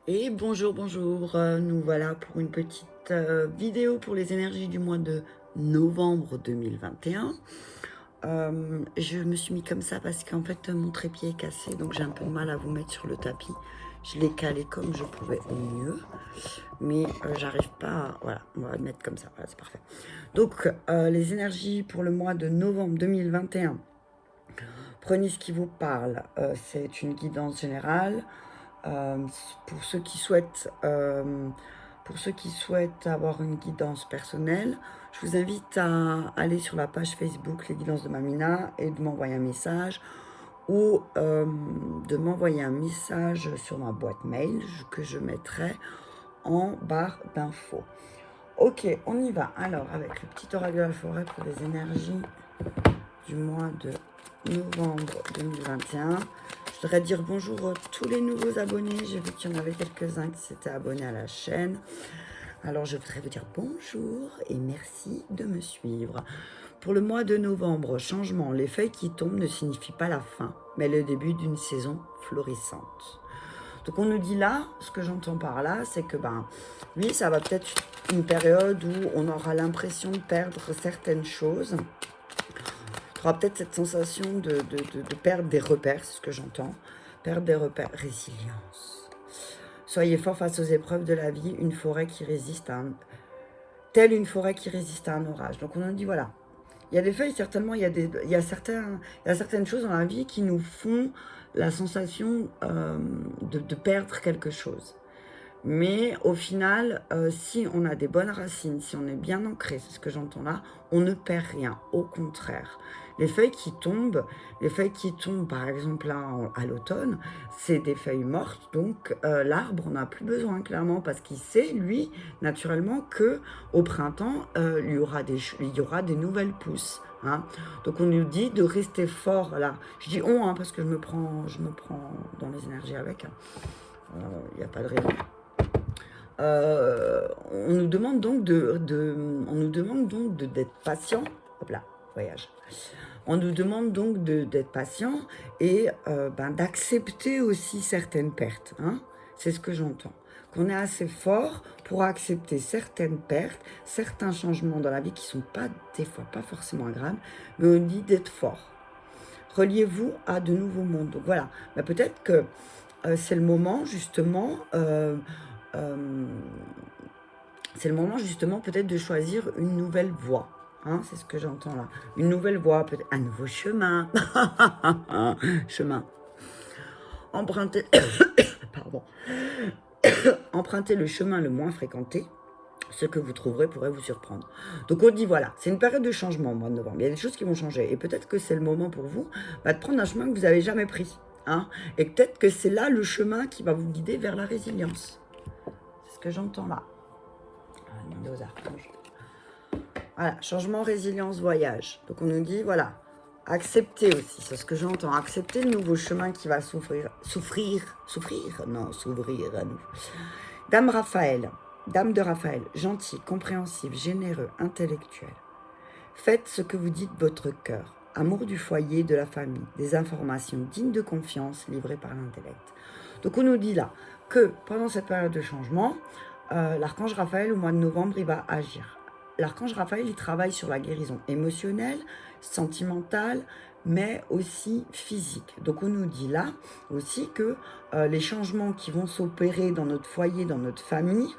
Et bonjour, bonjour, nous voilà pour une petite vidéo pour les énergies du mois de novembre 2021. Je me suis mis comme ça parce qu'en fait mon trépied est cassé, donc j'ai un peu de mal à vous mettre sur le tapis. Je l'ai calé comme je pouvais au mieux, mais j'arrive pas à... Voilà, on va le mettre comme ça, voilà, c'est parfait. Donc les énergies pour le mois de novembre 2021. Prenez ce qui vous parle, c'est une guidance générale. Euh, pour ceux qui souhaitent, avoir une guidance personnelle, je vous invite à aller sur la page Facebook Les Guidances de Mamina et de m'envoyer un message ou de m'envoyer un message sur ma boîte mail que je mettrai en barre d'infos. Ok, on y va. Alors, avec le petit oracle de la forêt pour les énergies du mois de novembre 2021. Je voudrais dire bonjour à tous les nouveaux abonnés. J'ai vu qu'il y en avait quelques-uns qui s'étaient abonnés à la chaîne. Alors je voudrais vous dire bonjour et merci de me suivre. Pour le mois de novembre, changement. Les feuilles qui tombent ne signifient pas la fin, mais le début d'une saison florissante. Donc on nous dit là, ce que j'entends par là, c'est que oui, ça va peut-être une période où on aura l'impression de perdre certaines choses. Tu auras peut-être cette sensation de perdre des repères, c'est ce que j'entends. Perdre des repères, résilience. Soyez fort face aux épreuves de la vie, une forêt qui résiste à un... Telle une forêt qui résiste à un orage. Donc on nous dit, voilà, il y a des feuilles, certainement, il y a certaines choses dans la vie qui nous font la sensation de perdre quelque chose. Mais au final, si on a des bonnes racines, si on est bien ancré, c'est ce que j'entends là, on ne perd rien. Au contraire, les feuilles qui tombent par exemple là à l'automne, c'est des feuilles mortes. Donc l'arbre n'a plus besoin clairement parce qu'il sait, lui, naturellement, que au printemps, il y aura des nouvelles pousses. Hein. Donc on nous dit de rester fort là. Je dis on hein, parce que je me prends dans les énergies avec. Il n'y a pas de raison. On nous demande donc d'être patient. Hop là, voyage. On nous demande donc d'être patient et d'accepter aussi certaines pertes. Hein. C'est ce que j'entends. Qu'on est assez fort pour accepter certaines pertes, certains changements dans la vie qui sont pas des fois pas forcément agréables, mais on dit d'être fort. Reliez-vous à de nouveaux mondes. Donc voilà, peut-être que c'est le moment justement. C'est le moment justement peut-être de choisir une nouvelle voie. Hein, c'est ce que j'entends là. Une nouvelle voie, peut-être un nouveau chemin. Chemin. Empruntez, pardon. Empruntez le chemin le moins fréquenté. Ce que vous trouverez pourrait vous surprendre. Donc on dit voilà, c'est une période de changement au mois de novembre. Il y a des choses qui vont changer. Et peut-être que c'est le moment pour vous de prendre un chemin que vous n'avez jamais pris. Hein, et peut-être que c'est là le chemin qui va vous guider vers la résilience. C'est ce que j'entends là. On va demander aux archanges. Voilà, changement, résilience, voyage. Donc on nous dit, voilà, accepter aussi, c'est ce que j'entends, accepter le nouveau chemin qui va s'ouvrir à nous. Dame de Raphaël, gentil, compréhensif, généreux, intellectuel. Faites ce que vous dites votre cœur. Amour du foyer, de la famille, des informations dignes de confiance livrées par l'intellect. Donc on nous dit là que pendant cette période de changement, l'archange Raphaël, au mois de novembre, il va agir. L'archange Raphaël, il travaille sur la guérison émotionnelle, sentimentale, mais aussi physique. Donc on nous dit là aussi que les changements qui vont s'opérer dans notre foyer, dans notre famille,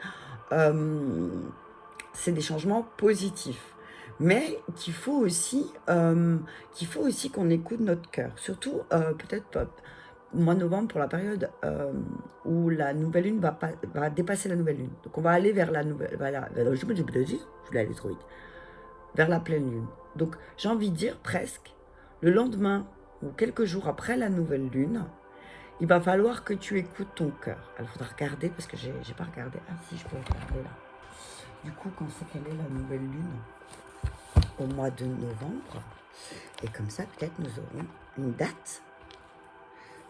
c'est des changements positifs. Mais qu'il faut aussi qu'on écoute notre cœur. Surtout, peut-être au mois de novembre, pour la période où la nouvelle lune va dépasser la nouvelle lune. Donc on va aller vers la nouvelle... je voulais aller trop vite. Vers la pleine lune. Donc j'ai envie de dire presque, le lendemain ou quelques jours après la nouvelle lune, il va falloir que tu écoutes ton cœur. Alors il faudra regarder, parce que j'ai pas regardé. Ah si, je peux regarder là. Du coup, quand c'est qu'elle est la nouvelle lune au mois de novembre, et comme ça, peut-être nous aurons une date.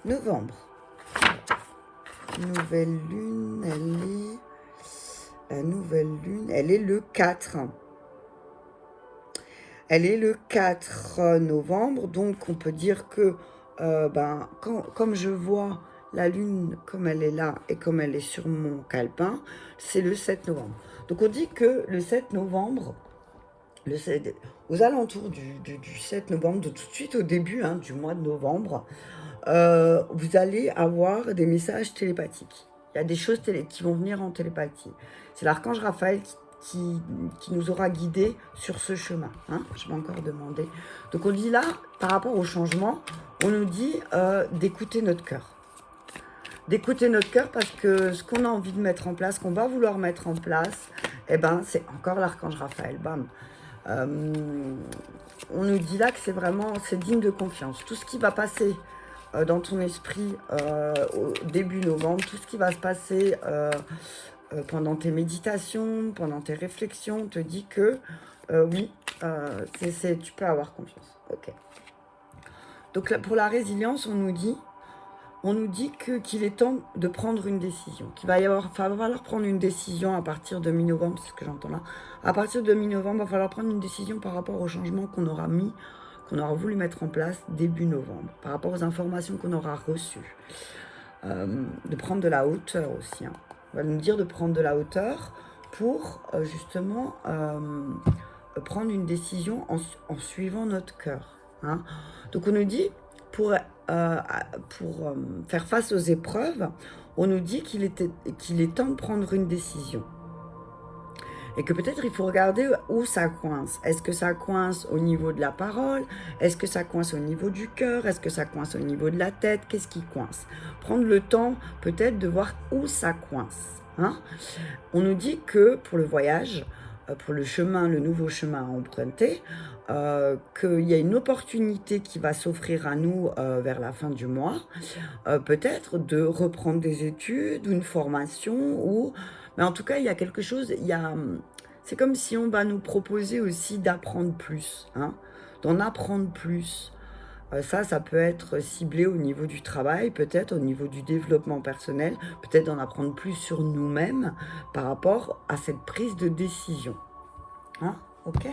Novembre. Nouvelle lune, la nouvelle lune, elle est le 4. Elle est le 4 novembre, donc on peut dire que, comme je vois, la lune, comme elle est là et comme elle est sur mon calepin, c'est le 7 novembre. Donc on dit que le 7 novembre, aux alentours du 7 novembre, de tout de suite au début du mois de novembre, vous allez avoir des messages télépathiques. Il y a des choses qui vont venir en télépathie. C'est l'archange Raphaël qui nous aura guidés sur ce chemin. Je vais encore demander. Donc on dit là, par rapport au changement, on nous dit d'écouter notre cœur. D'écouter notre cœur parce que ce qu'on a envie de mettre en place, qu'on va vouloir mettre en place, eh ben, c'est encore l'archange Raphaël. Bam. On nous dit là que c'est digne de confiance. Tout ce qui va passer dans ton esprit au début novembre, tout ce qui va se passer pendant tes méditations, pendant tes réflexions, te dit que oui, tu peux avoir confiance. Ok. Donc là, pour la résilience, on nous dit qu'il est temps de prendre une décision, qu'il va falloir prendre une décision à partir de mi-novembre, c'est ce que j'entends là. À partir de mi-novembre, il va falloir prendre une décision par rapport au changement qu'on aura voulu mettre en place début novembre, par rapport aux informations qu'on aura reçues. De prendre de la hauteur aussi. On va nous dire de prendre de la hauteur pour justement prendre une décision en suivant notre cœur. Donc on nous dit, pour faire face aux épreuves, on nous dit qu'il est temps de prendre une décision. Et que peut-être il faut regarder où ça coince. Est-ce que ça coince au niveau de la parole? Est-ce que ça coince au niveau du cœur? Est-ce que ça coince au niveau de la tête? Qu'est-ce qui coince? Prendre le temps peut-être de voir où ça coince. On nous dit que pour le voyage, pour le nouveau chemin à emprunter, qu'il y a une opportunité qui va s'offrir à nous vers la fin du mois, peut-être de reprendre des études, une formation, mais en tout cas, il y a quelque chose, c'est comme si on va nous proposer aussi d'apprendre plus, d'en apprendre plus. Ça peut être ciblé au niveau du travail, peut-être au niveau du développement personnel, peut-être d'en apprendre plus sur nous-mêmes par rapport à cette prise de décision. Ok.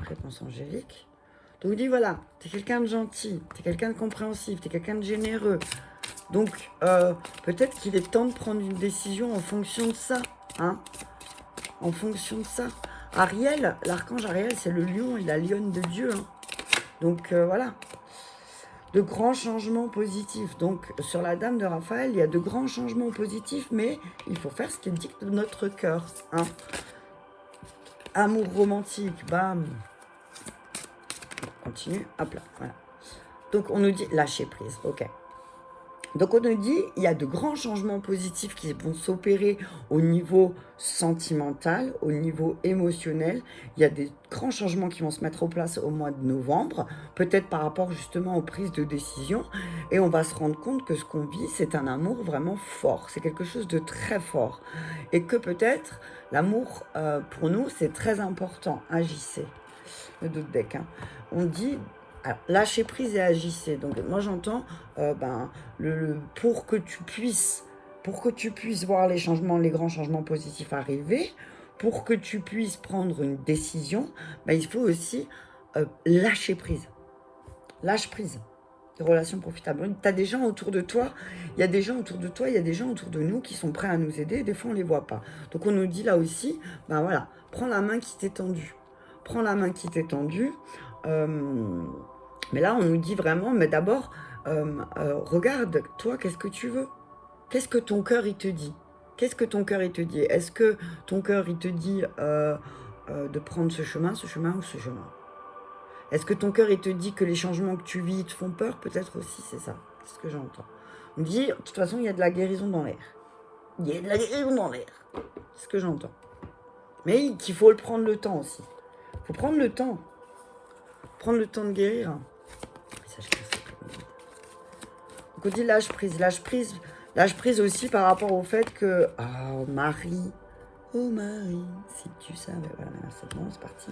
Réponse angélique. Donc on dit voilà, t'es quelqu'un de gentil, t'es quelqu'un de compréhensif, t'es quelqu'un de généreux. Donc peut-être qu'il est temps de prendre une décision en fonction de ça. En fonction de ça. Ariel, l'archange Ariel, c'est le lion et la lionne de Dieu. Donc voilà. De grands changements positifs. Donc sur la dame de Raphaël, il y a de grands changements positifs, mais il faut faire ce qui dicte notre cœur. Amour romantique, bam. Continue, hop là, voilà. Donc on nous dit lâcher prise, ok. Donc on nous dit, il y a de grands changements positifs qui vont s'opérer au niveau sentimental, au niveau émotionnel. Il y a des grands changements qui vont se mettre en place au mois de novembre, peut-être par rapport justement aux prises de décision. Et on va se rendre compte que ce qu'on vit, c'est un amour vraiment fort. C'est quelque chose de très fort. Et que peut-être l'amour, pour nous, c'est très important. Agissez. Le dos de bec. On dit... Alors, lâchez prise et agissez. Donc moi j'entends pour que tu puisses voir les grands changements positifs arriver, pour que tu puisses prendre une décision, il faut aussi lâcher prise. Lâche prise. Des relations profitables. Tu as des gens autour de toi, il y a des gens autour de toi, il y a des gens autour de nous qui sont prêts à nous aider, et des fois on ne les voit pas. Donc on nous dit là aussi, voilà, prends la main qui t'est tendue. Prends la main qui t'est tendue. Mais là, on nous dit vraiment, mais d'abord, regarde, toi, qu'est-ce que tu veux? Qu'est-ce que ton cœur, il te dit? Qu'est-ce que ton cœur, il te dit? Est-ce que ton cœur, il te dit de prendre ce chemin ou ce chemin? Est-ce que ton cœur, il te dit que les changements que tu vis te font peur? Peut-être aussi, c'est ça. C'est ce que j'entends. On me dit, de toute façon, il y a de la guérison dans l'air. Il y a de la guérison dans l'air. C'est ce que j'entends. Mais qu'il faut prendre le temps aussi. Il faut prendre le temps. Prendre le temps de guérir. Donc on dit lâche prise aussi par rapport au fait que oh Marie, si tu savais, voilà, c'est bon, c'est parti.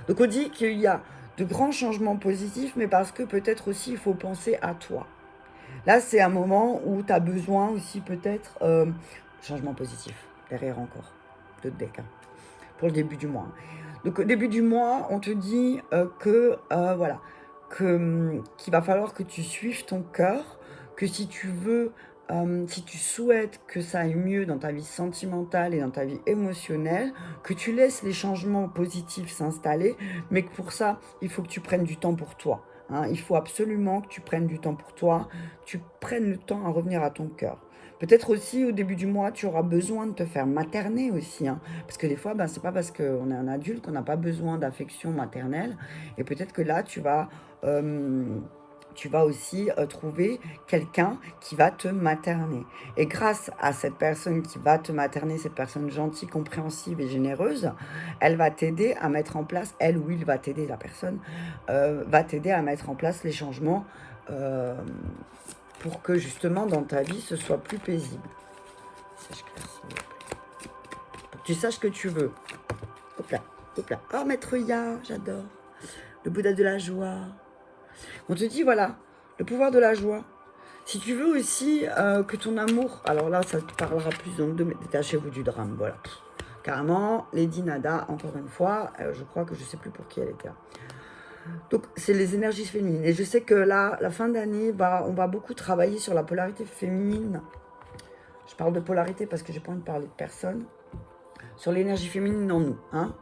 Donc on dit qu'il y a de grands changements positifs, mais parce que peut-être aussi il faut penser à toi. Là c'est un moment où tu as besoin aussi peut-être changement positif derrière encore de deck pour le début du mois. Donc au début du mois on te dit que voilà. qu'il va falloir que tu suives ton cœur, que si tu veux, si tu souhaites que ça aille mieux dans ta vie sentimentale et dans ta vie émotionnelle, que tu laisses les changements positifs s'installer, mais que pour ça, il faut que tu prennes du temps pour toi. Hein. Il faut absolument que tu prennes du temps pour toi, que tu prennes le temps à revenir à ton cœur. Peut-être aussi au début du mois, tu auras besoin de te faire materner aussi. Hein, parce que des fois, ben, c'est pas parce qu'on est un adulte qu'on n'a pas besoin d'affection maternelle. Et peut-être que là, tu vas aussi trouver quelqu'un qui va te materner. Et grâce à cette personne qui va te materner, cette personne gentille, compréhensive et généreuse, elle va t'aider à mettre en place, elle ou il va t'aider, la personne, va t'aider à mettre en place les changements euh, pour que justement dans ta vie ce soit plus paisible. Sache clair, s'il vous plaît. Pour que tu saches ce que tu veux. Hop là, hop là. Oh, Maître Ya, j'adore. Le Bouddha de la joie. On te dit, voilà, le pouvoir de la joie. Si tu veux aussi que ton amour... Alors là, ça te parlera plus donc de détachez-vous du drame, voilà. Carrément, Lady Nada, encore une fois, je crois que je ne sais plus pour qui elle était là. Donc, c'est les énergies féminines. Et je sais que là, la fin d'année, on va beaucoup travailler sur la polarité féminine. Je parle de polarité parce que j'ai pas envie de parler de personne. Sur l'énergie féminine en nous, hein.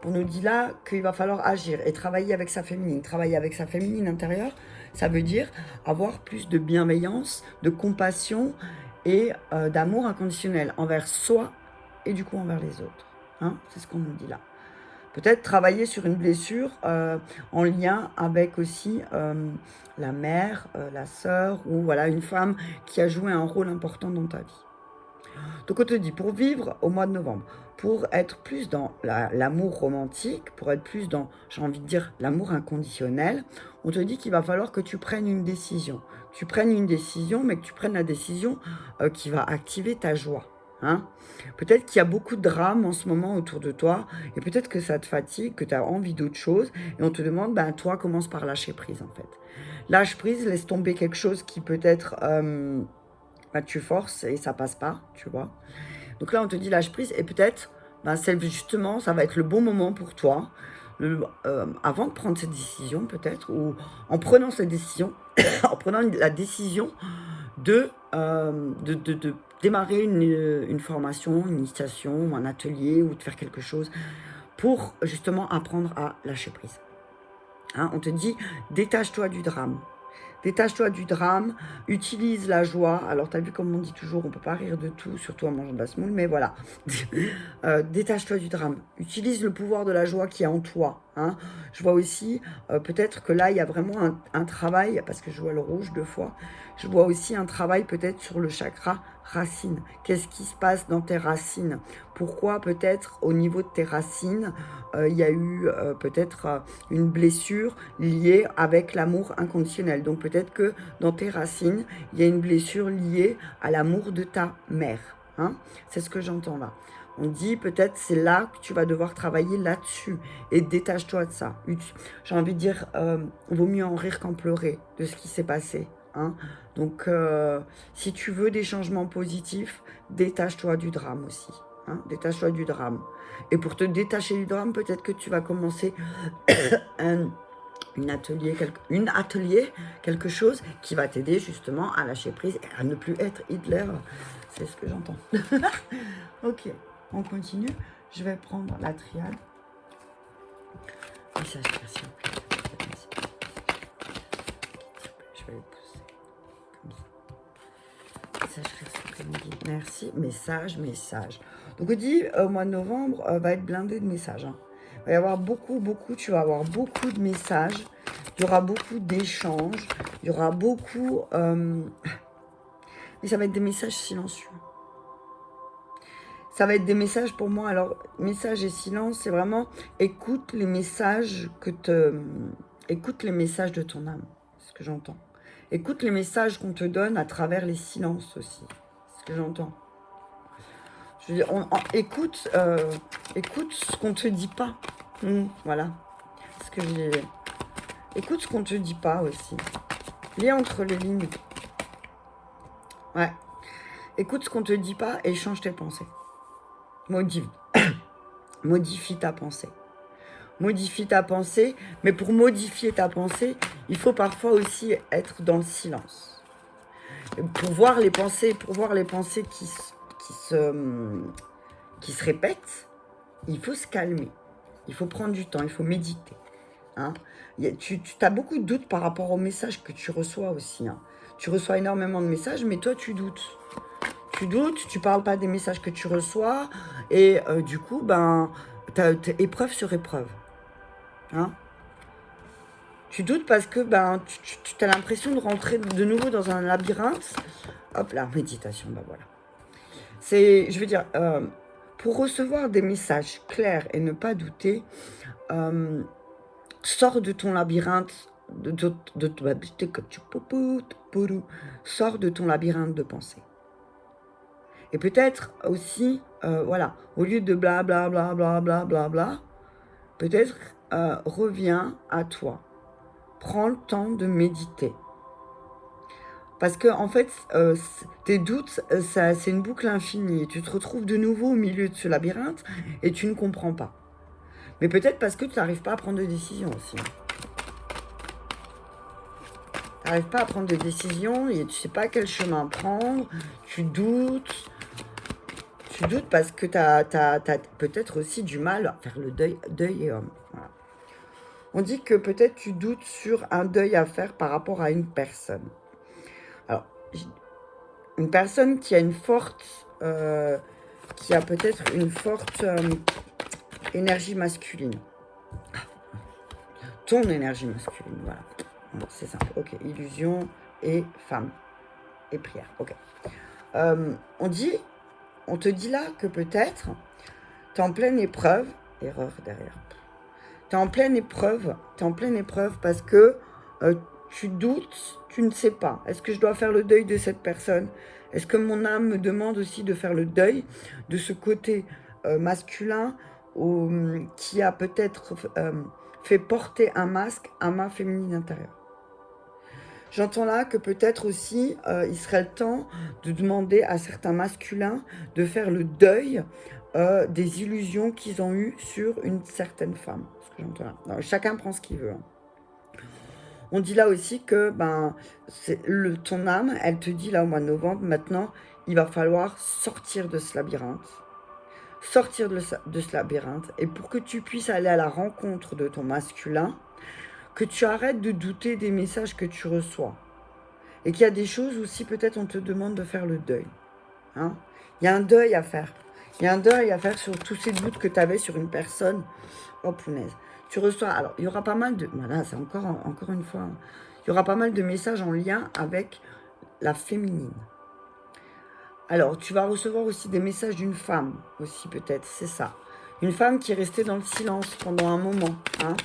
On nous dit là qu'il va falloir agir et travailler avec sa féminine. Travailler avec sa féminine intérieure, ça veut dire avoir plus de bienveillance, de compassion et d'amour inconditionnel envers soi et du coup envers les autres. Hein, c'est ce qu'on nous dit là. Peut-être travailler sur une blessure en lien avec aussi la mère, la sœur ou voilà, une femme qui a joué un rôle important dans ta vie. Donc on te dit, pour vivre au mois de novembre, pour être plus dans l'amour romantique, pour être plus dans, j'ai envie de dire, l'amour inconditionnel, on te dit qu'il va falloir que tu prennes une décision. Tu prennes une décision, mais que tu prennes la décision qui va activer ta joie. Hein. Peut-être qu'il y a beaucoup de drames en ce moment autour de toi, et peut-être que ça te fatigue, que tu as envie d'autre chose, et on te demande, ben toi, commence par lâcher prise en fait. Lâche prise, laisse tomber quelque chose qui peut-être... tu forces et ça passe pas, tu vois. Donc là, on te dit lâche prise et peut-être, justement, ça va être le bon moment pour toi, avant de prendre cette décision peut-être, ou en prenant cette décision, en prenant la décision de démarrer une formation, une initiation, ou un atelier, ou de faire quelque chose pour justement apprendre à lâcher prise. Hein, on te dit, détache-toi du drame. Détache-toi du drame, utilise la joie. Alors, tu as vu comme on dit toujours, on ne peut pas rire de tout, surtout en mangeant de la semoule, mais voilà. Détache-toi du drame. Utilise le pouvoir de la joie qui est en toi. Hein. Je vois aussi, peut-être que là, il y a vraiment un travail, parce que je vois le rouge 2 fois, je vois aussi un travail peut-être sur le chakra racine. Qu'est-ce qui se passe dans tes racines? Pourquoi peut-être au niveau de tes racines, il y a eu peut-être une blessure liée avec l'amour inconditionnel. Donc peut-être que dans tes racines, il y a une blessure liée à l'amour de ta mère. Hein, c'est ce que j'entends là. On dit peut-être c'est là que tu vas devoir travailler là-dessus et détache-toi de ça. J'ai envie de dire, vaut mieux en rire qu'en pleurer de ce qui s'est passé. Hein. Donc si tu veux des changements positifs, détache-toi du drame aussi. Hein, détache-toi du drame. Et pour te détacher du drame, peut-être que tu vas commencer un atelier, quelque chose qui va t'aider justement à lâcher prise et à ne plus être Hitler. C'est ce que j'entends. Ok, on continue. Je vais prendre la triade. Message, merci. Je vais le pousser comme ça. Message, merci. Message. Donc on dit au mois de novembre va être blindé de messages. Hein. Il va y avoir beaucoup, tu vas avoir beaucoup de messages. Il y aura beaucoup d'échanges. Il y aura beaucoup... mais ça va être des messages silencieux. Ça va être des messages pour moi. Alors, message et silence, c'est vraiment écoute les messages écoute les messages de ton âme. C'est ce que j'entends. Écoute les messages qu'on te donne à travers les silences aussi. C'est ce que j'entends. Je veux dire, écoute ce qu'on te dit pas. Voilà. Ce que j'ai... Écoute ce qu'on te dit pas aussi. Lis entre les lignes. Ouais. Écoute ce qu'on te dit pas et change tes pensées. Modifie ta pensée. modifier ta pensée. Mais pour modifier ta pensée, il faut parfois aussi être dans le silence. Pour voir les pensées qui se répètent, il faut se calmer. Il faut prendre du temps, il faut méditer. Hein. Tu as beaucoup de doutes par rapport aux messages que tu reçois aussi. Hein. Tu reçois énormément de messages, mais toi, tu doutes. Tu doutes, tu parles pas des messages que tu reçois. Et du coup, ben, t'as épreuve sur épreuve. Hein. Tu doutes parce que ben, tu as l'impression de rentrer de nouveau dans un labyrinthe. Hop là, méditation, ben voilà. Je veux dire, pour recevoir des messages clairs et ne pas douter, sors de ton labyrinthe, sors de ton labyrinthe de pensée. Et peut-être aussi, voilà, au lieu de bla bla bla bla bla bla bla, peut-être reviens à toi. Prends le temps de méditer. Parce que en fait, tes doutes, c'est une boucle infinie. Tu te retrouves de nouveau au milieu de ce labyrinthe et tu ne comprends pas. Mais peut-être parce que tu n'arrives pas à prendre de décision aussi. Tu n'arrives pas à prendre de décision et tu ne sais pas quel chemin prendre. Tu doutes. Tu doutes parce que tu as peut-être aussi du mal à faire le deuil et homme. Voilà. On dit que peut-être tu doutes sur un deuil à faire par rapport à une personne. Alors, une personne qui a une forte, qui a peut-être une forte énergie masculine. Ton énergie masculine, voilà. C'est simple. Ok, illusion et femme. Et prière, ok. On te dit là que peut-être, tu es en pleine épreuve. Erreur derrière. Tu es en pleine épreuve parce que tu doutes, tu ne sais pas. Est-ce que je dois faire le deuil de cette personne? Est-ce que mon âme me demande aussi de faire le deuil de ce côté masculin qui a peut-être fait porter un masque à ma féminine intérieure? J'entends là que peut-être aussi, il serait le temps de demander à certains masculins de faire le deuil des illusions qu'ils ont eues sur une certaine femme. Ce que j'entends là. Non, chacun prend ce qu'il veut. Hein. On dit là aussi que ton âme, elle te dit là au mois de novembre, maintenant, il va falloir sortir de ce labyrinthe. Sortir de ce labyrinthe. Et pour que tu puisses aller à la rencontre de ton masculin, que tu arrêtes de douter des messages que tu reçois. Et qu'il y a des choses aussi, peut-être on te demande de faire le deuil. Hein. Il y a un deuil à faire. Il y a un deuil à faire sur tous ces doutes que tu avais sur une personne. Oh punaise. Tu reçois, alors il y aura pas mal de, voilà, c'est encore une fois, il y aura pas mal de messages en lien avec la féminine. Alors tu vas recevoir aussi des messages d'une femme, aussi peut-être, c'est ça. Une femme qui est restée dans le silence pendant un moment. Hein.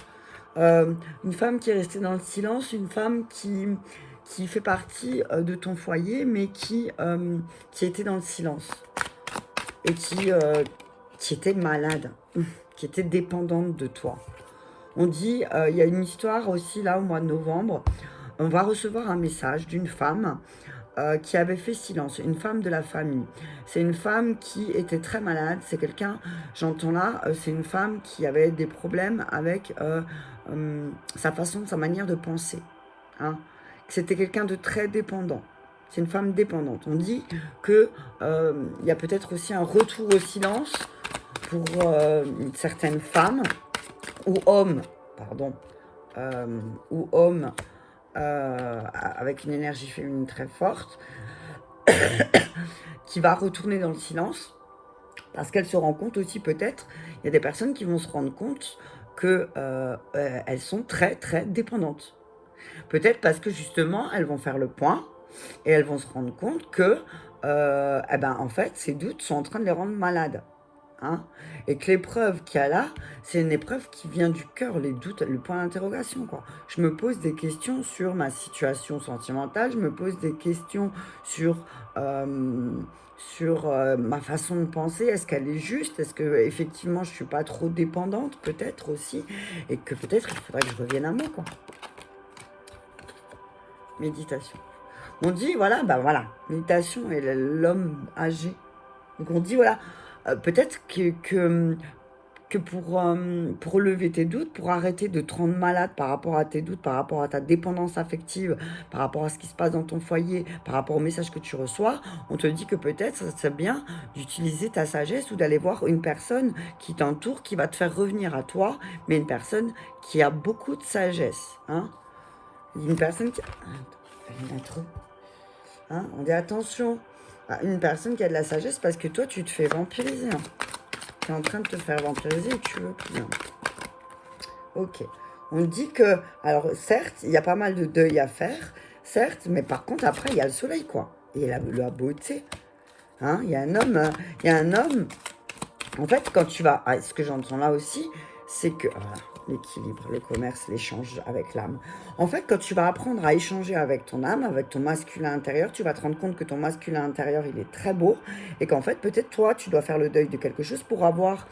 Une femme qui est restée dans le silence, une femme qui fait partie de ton foyer, mais qui était dans le silence. Et qui était malade, qui était dépendante de toi. On dit, il y a une histoire aussi là au mois de novembre, on va recevoir un message d'une femme qui avait fait silence, une femme de la famille. C'est une femme qui était très malade, c'est quelqu'un, j'entends là, c'est une femme qui avait des problèmes avec sa manière de penser. Hein. C'était quelqu'un de très dépendant. C'est une femme dépendante. On dit qu'il y a peut-être aussi un retour au silence pour certaines femmes ou hommes, avec une énergie féminine très forte, qui va retourner dans le silence, parce qu'elle se rend compte aussi peut-être, il y a des personnes qui vont se rendre compte qu'elles sont très très dépendantes. Peut-être parce que justement, elles vont faire le point et elles vont se rendre compte que, en fait, ces doutes sont en train de les rendre malades. Hein, et que l'épreuve qu'il y a là, c'est une épreuve qui vient du cœur, les doutes, le point d'interrogation, quoi. Je me pose des questions sur ma situation sentimentale, je me pose des questions sur ma façon de penser, est-ce qu'elle est juste, est-ce que effectivement je suis pas trop dépendante, peut-être aussi, et que peut-être il faudrait que je revienne à moi, quoi. Méditation. On dit, voilà, méditation et l'homme âgé. Donc on dit, voilà, peut-être que que pour relever tes doutes, pour arrêter de te rendre malade par rapport à tes doutes, par rapport à ta dépendance affective, par rapport à ce qui se passe dans ton foyer, par rapport aux messages que tu reçois, on te dit que peut-être ça serait bien d'utiliser ta sagesse ou d'aller voir une personne qui t'entoure, qui va te faire revenir à toi, mais une personne qui a beaucoup de sagesse. Hein, une personne qui... Hein, on dit attention à une personne qui a de la sagesse parce que toi, tu te fais vampiriser. Hein. Tu es en train de te faire vampiriser et tu veux plus. Hein. Ok. On dit que, alors certes, il y a pas mal de deuil à faire, certes, mais par contre, après, il y a le soleil, quoi. Et la beauté. Hein, il y a un homme. En fait, quand tu vas... Ah, ce que j'entends là aussi, c'est que... Voilà, l'équilibre, le commerce, l'échange avec l'âme. En fait, quand tu vas apprendre à échanger avec ton âme, avec ton masculin intérieur, tu vas te rendre compte que ton masculin intérieur, il est très beau. Et qu'en fait, peut-être toi, tu dois faire le deuil de quelque chose pour avoir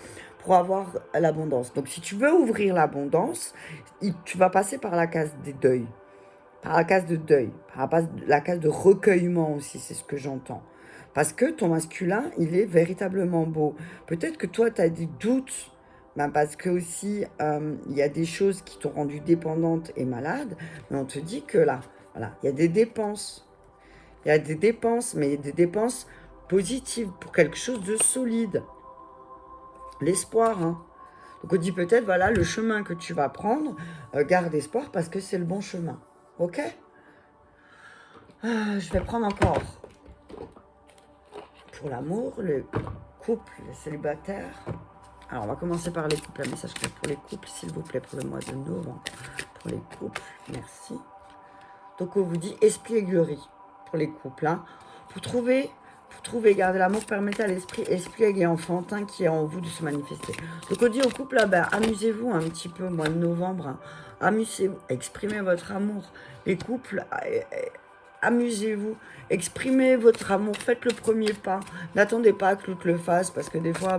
l'abondance. Donc, si tu veux ouvrir l'abondance, tu vas passer par la case des deuils. Par la case de deuil. Par la case de recueillement aussi, c'est ce que j'entends. Parce que ton masculin, il est véritablement beau. Peut-être que toi, tu as des doutes, ben parce que aussi, il y a des choses qui t'ont rendu dépendante et malade, mais on te dit que là, voilà, il y a des dépenses. Il y a des dépenses, mais des dépenses positives pour quelque chose de solide. L'espoir, hein. Donc on dit peut-être, voilà, le chemin que tu vas prendre, garde espoir parce que c'est le bon chemin. Ok ? Je vais prendre encore pour l'amour, le couple, les célibataires. Alors, on va commencer par les couples. Un message clair pour les couples, s'il vous plaît, pour le mois de novembre. Pour les couples, merci. Donc, on vous dit espièglerie pour les couples. Hein. Pour trouver, garder l'amour, permettez à l'esprit espiègle et enfantin qui est en vous de se manifester. Donc, on dit au couple, là, ben, amusez-vous un petit peu au mois de novembre. Hein. Amusez-vous, exprimez votre amour. Les couples... amusez-vous, exprimez votre amour, faites le premier pas. N'attendez pas que l'autre le fasse parce que des fois,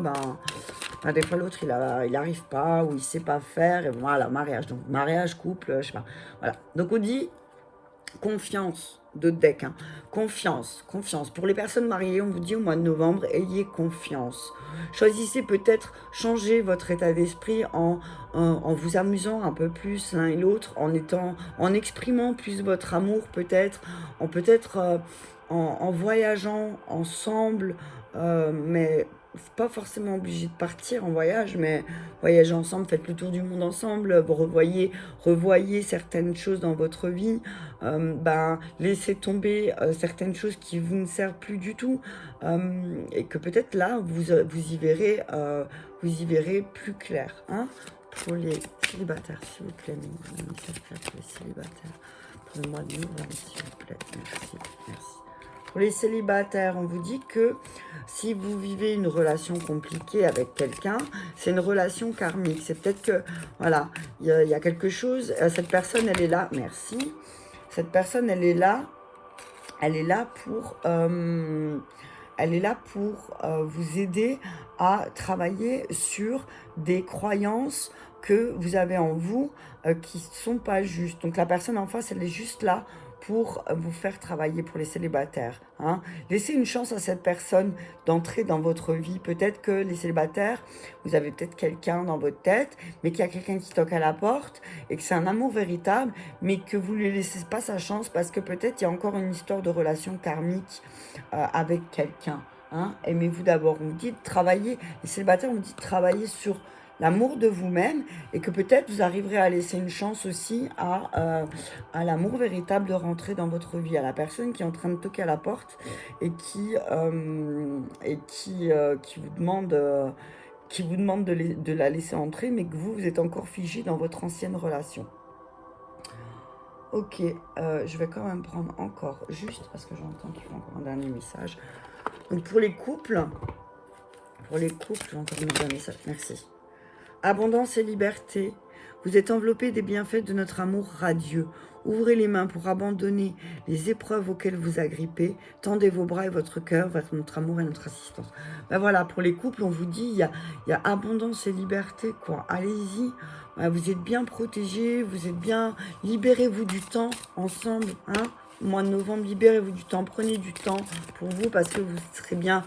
des fois l'autre il arrive pas ou il sait pas faire. Et voilà, mariage. Donc mariage, couple, je sais pas. Voilà. Donc on dit confiance de deck. Hein. Confiance. Pour les personnes mariées, on vous dit au mois de novembre, ayez confiance. Choisissez peut-être changer votre état d'esprit en vous amusant un peu plus l'un et l'autre, en exprimant plus votre amour peut-être, en voyageant ensemble, mais pas forcément obligé de partir en voyage, mais voyager ensemble, faites le tour du monde ensemble, vous revoyez certaines choses dans votre vie, laissez tomber certaines choses qui vous ne servent plus du tout, et que peut-être là, vous y verrez plus clair. Hein, pour les célibataires, s'il vous plaît, pour les célibataires, pour le mois de novembre, s'il vous plaît, merci. Pour les célibataires, on vous dit que si vous vivez une relation compliquée avec quelqu'un, c'est une relation karmique. C'est peut-être que, voilà, il y a quelque chose, cette personne, elle est là, merci. Cette personne, elle est là pour vous aider à travailler sur des croyances que vous avez en vous qui ne sont pas justes. Donc la personne en face, elle est juste là pour vous faire travailler pour les célibataires. Hein. Laissez une chance à cette personne d'entrer dans votre vie. Peut-être que les célibataires, vous avez peut-être quelqu'un dans votre tête, mais qu'il y a quelqu'un qui toque à la porte et que c'est un amour véritable, mais que vous ne lui laissez pas sa chance parce que peut-être il y a encore une histoire de relation karmique avec quelqu'un. Hein. Aimez-vous d'abord. On vous dit de travailler, les célibataires, on vous dit de travailler sur l'amour de vous-même et que peut-être vous arriverez à laisser une chance aussi à l'amour véritable de rentrer dans votre vie, à la personne qui est en train de toquer à la porte et qui vous demande de la laisser entrer, mais que vous êtes encore figé dans votre ancienne relation. Ok, je vais quand même prendre encore, juste parce que j'entends qu'il faut encore un dernier message. Donc pour les couples, je vais encore demander un message, merci. Abondance et liberté. Vous êtes enveloppé des bienfaits de notre amour radieux. Ouvrez les mains pour abandonner les épreuves auxquelles vous agrippez. Tendez vos bras et votre cœur vers notre amour et notre assistance. Ben voilà, pour les couples, on vous dit, il y a abondance et liberté, quoi. Allez-y. Ben, vous êtes bien protégés, vous êtes bien... Libérez-vous du temps ensemble, hein. Au mois de novembre, libérez-vous du temps. Prenez du temps pour vous parce que vous serez bien...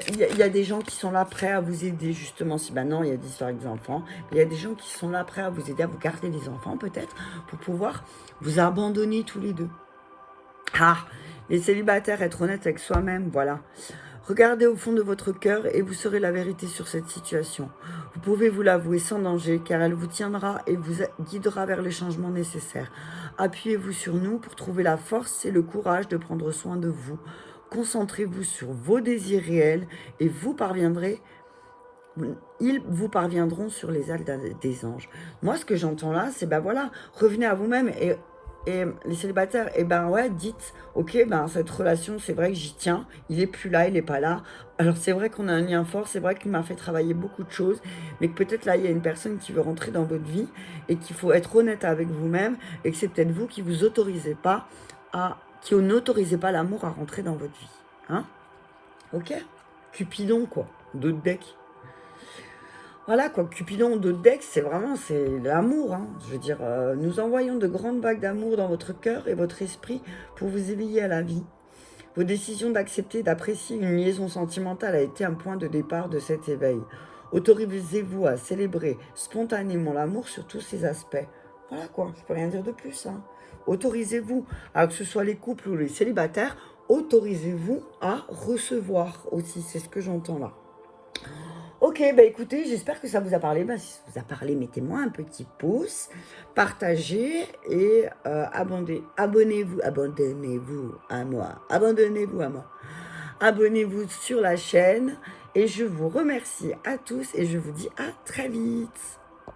Il y a des gens qui sont là prêts à vous aider, justement. Si maintenant il y a des histoires avec des enfants, il y a des gens qui sont là prêts à vous aider, à vous garder les enfants, peut-être, pour pouvoir vous abandonner tous les deux. Ah, les célibataires, être honnête avec soi-même, voilà. Regardez au fond de votre cœur et vous saurez la vérité sur cette situation. Vous pouvez vous l'avouer sans danger car elle vous tiendra et vous guidera vers les changements nécessaires. Appuyez-vous sur nous pour trouver la force et le courage de prendre soin de vous. Concentrez-vous sur vos désirs réels et ils vous parviendront sur les ailes des anges. Moi, ce que j'entends là, c'est ben voilà, revenez à vous-même et les célibataires, et ben ouais, dites, ok, ben cette relation, c'est vrai que j'y tiens, il est plus là, il est pas là. Alors c'est vrai qu'on a un lien fort, c'est vrai qu'il m'a fait travailler beaucoup de choses, mais que peut-être là, il y a une personne qui veut rentrer dans votre vie et qu'il faut être honnête avec vous-même et que c'est peut-être vous qui vous autorisez pas qui n'autorisez pas l'amour à rentrer dans votre vie. Hein? Ok? Cupidon, quoi. D'autres decks. Voilà quoi, Cupidon de Dex, c'est l'amour. Hein. Je veux dire, nous envoyons de grandes vagues d'amour dans votre cœur et votre esprit pour vous éveiller à la vie. Vos décisions d'accepter, d'apprécier une liaison sentimentale a été un point de départ de cet éveil. Autorisez-vous à célébrer spontanément l'amour sur tous ses aspects. Voilà quoi, je peux rien dire de plus. Hein. Autorisez-vous, alors que ce soit les couples ou les célibataires, autorisez-vous à recevoir aussi, c'est ce que j'entends là. Ok, bah écoutez, j'espère que ça vous a parlé. Bah, si ça vous a parlé, mettez-moi un petit pouce, partagez et abonnez-vous à moi. Abandonnez-vous à moi. Abonnez-vous sur la chaîne et je vous remercie à tous et je vous dis à très vite.